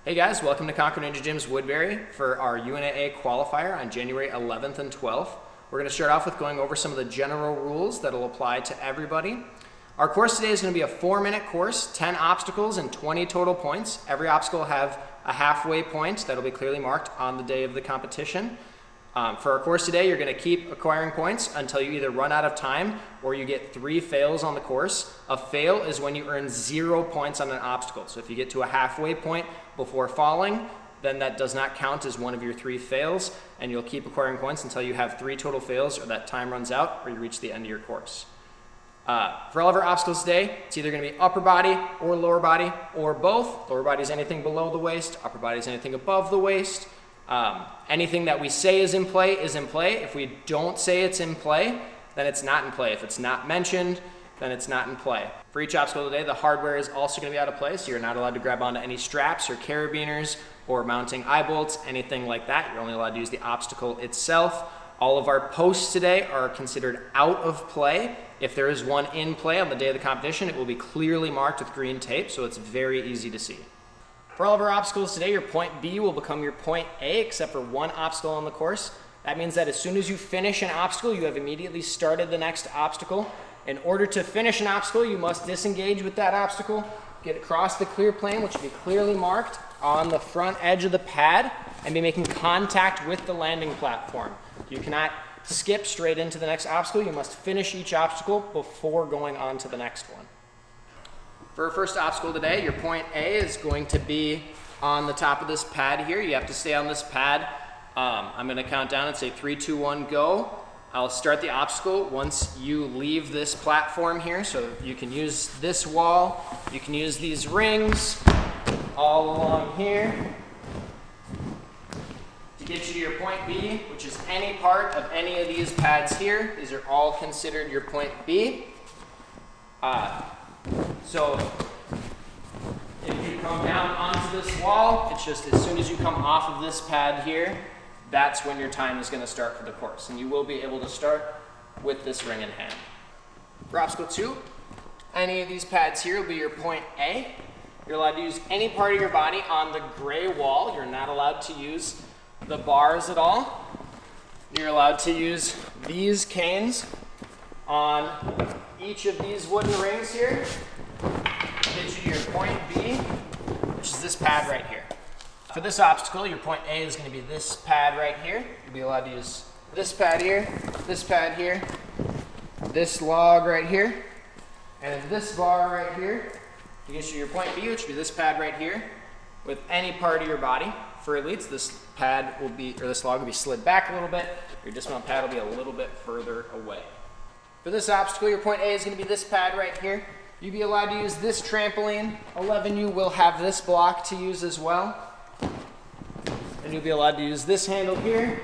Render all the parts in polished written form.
Hey guys, welcome to Conquer Ninja Gym's Woodbury for our UNAA Qualifier on January 11th and 12th. We're going to start off with going over some of the general rules that will apply to everybody. Our course today is going to be a 4-minute course, 10 obstacles and 20 total points. Every obstacle will have a halfway point that will be clearly marked on the day of the competition. For our course today, you're going to keep acquiring points until you either run out of time or you get 3 fails on the course. A fail is when you earn 0 points on an obstacle. So if you get to a halfway point before falling, then that does not count as one of your 3 fails, and you'll keep acquiring points until you have 3 total fails or that time runs out or you reach the end of your course. For all of our obstacles today, it's either going to be upper body or lower body or both. Lower body is anything below the waist, upper body is anything above the waist. Anything that we say is in play is in play. If we don't say it's in play, then it's not in play. If it's not mentioned, then it's not in play. For each obstacle today, the hardware is also going to be out of play, so you're not allowed to grab onto any straps or carabiners or mounting eye bolts, anything like that. You're only allowed to use the obstacle itself. All of our posts today are considered out of play. If there is one in play on the day of the competition, it will be clearly marked with green tape, so it's very easy to see. For all of our obstacles today, your point B will become your point A, except for one obstacle on the course. That means that as soon as you finish an obstacle, you have immediately started the next obstacle. In order to finish an obstacle, you must disengage with that obstacle, get across the clear plane, which will be clearly marked on the front edge of the pad, and be making contact with the landing platform. You cannot skip straight into the next obstacle. You must finish each obstacle before going on to the next one. For our first obstacle today, your point A is going to be on the top of this pad here. You have to stay on this pad. I'm going to count down and say 3, 2, 1, go. I'll start the obstacle once you leave this platform here. So you can use this wall, you can use these rings all along here to get you to your point B, which is any part of any of these pads here. These are all considered your point B. So if you come down onto this wall, it's just as soon as you come off of this pad here, that's when your time is going to start for the course. And you will be able to start with this ring in hand. For obstacle 2, any of these pads here will be your point A. You're allowed to use any part of your body on the gray wall. You're not allowed to use the bars at all. You're allowed to use these canes on each of these wooden rings here. Get you to your point B, which is this pad right here. For this obstacle, your point A is going to be this pad right here. You'll be allowed to use this pad here, this log right here, and this bar right here to get you to your point B, which will be this pad right here, with any part of your body. For elites, this pad will be, or this log will be slid back a little bit. Your dismount pad will be a little bit further away. For this obstacle, your point A is going to be this pad right here. You'll be allowed to use this trampoline. 11U will have this block to use as well. And you'll be allowed to use this handle here,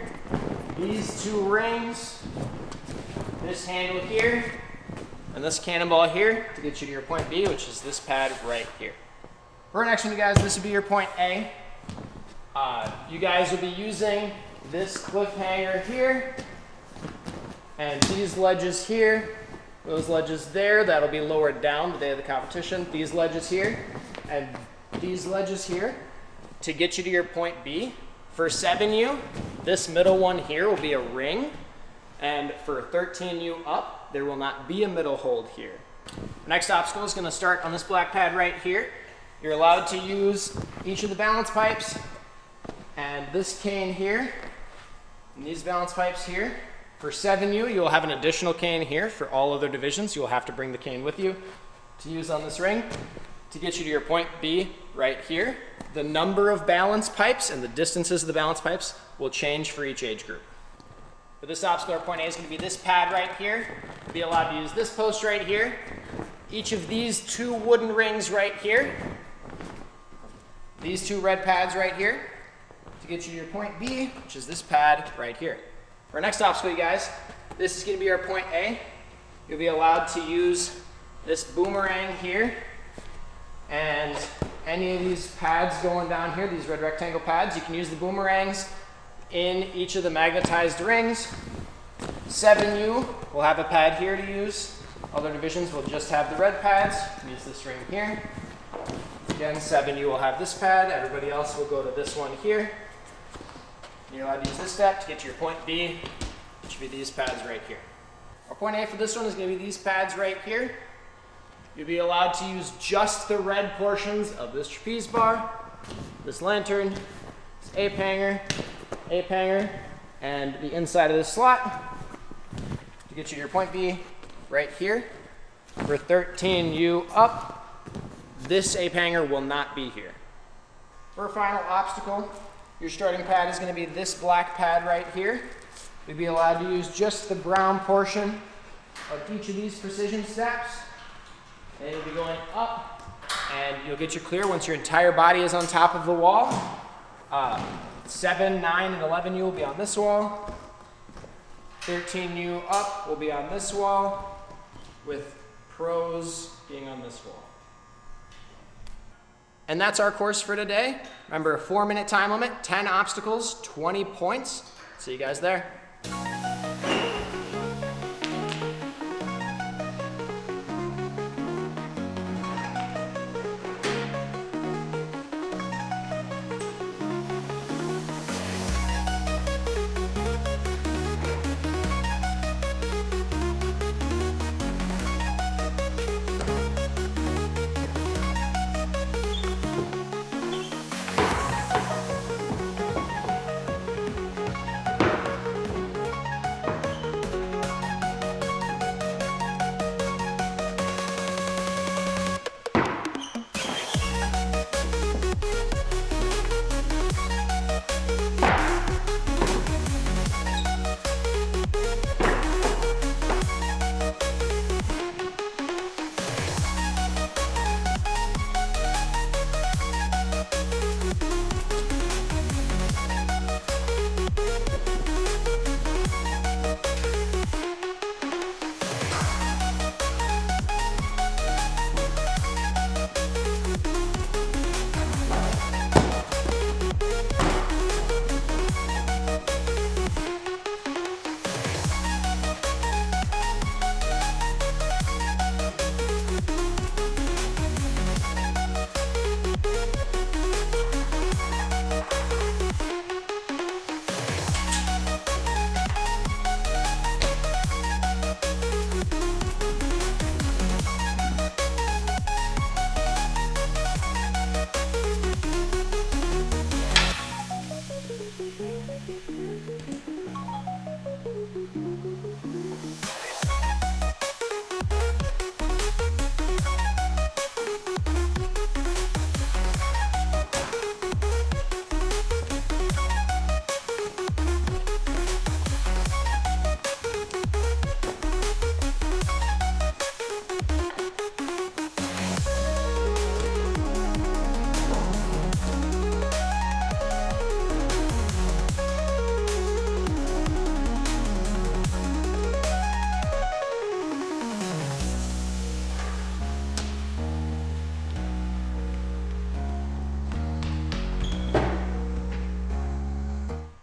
these 2 rings, this handle here, and this cannonball here to get you to your point B, which is this pad right here. For our next one, you guys, this will be your point A. You guys will be using this cliffhanger here, and these ledges here, those ledges there, that'll be lowered down the day of the competition. These ledges here, and these ledges here to get you to your point B. For 7U, this middle one here will be a ring, and for 13U up, there will not be a middle hold here. The next obstacle is going to start on this black pad right here. You're allowed to use each of the balance pipes and this cane here, and these balance pipes here. For 7U, you'll have an additional cane here. For all other divisions, you'll have to bring the cane with you to use on this ring to get you to your point B right here. The number of balance pipes and the distances of the balance pipes will change for each age group. For this obstacle, our point A is going to be this pad right here. You'll be allowed to use this post right here. Each of these 2 wooden rings right here. These 2 red pads right here to get you to your point B, which is this pad right here. For our next obstacle, you guys, this is going to be our point A. You'll be allowed to use this boomerang here and any of these pads going down here, these red rectangle pads. You can use the boomerangs in each of the magnetized rings. 7U will have a pad here to use. Other divisions will just have the red pads. Use this ring here. Again, 7U will have this pad. Everybody else will go to this one here. You're allowed to use this step to get to your point B, which should be these pads right here. Our point A for this one is going to be these pads right here. You'll be allowed to use just the red portions of this trapeze bar, this lantern, this ape hanger, and the inside of this slot to get you to your point B right here. For 13U up, this ape hanger will not be here. For a final obstacle, your starting pad is going to be this black pad right here. You'll be allowed to use just the brown portion of each of these precision steps. And you'll be going up, and you'll get your clear once your entire body is on top of the wall. 7, 9, and 11U will be on this wall. 13U up will be on this wall, with pros being on this wall. And that's our course for today. Remember, a 4-minute time limit, 10 obstacles, 20 points. See you guys there.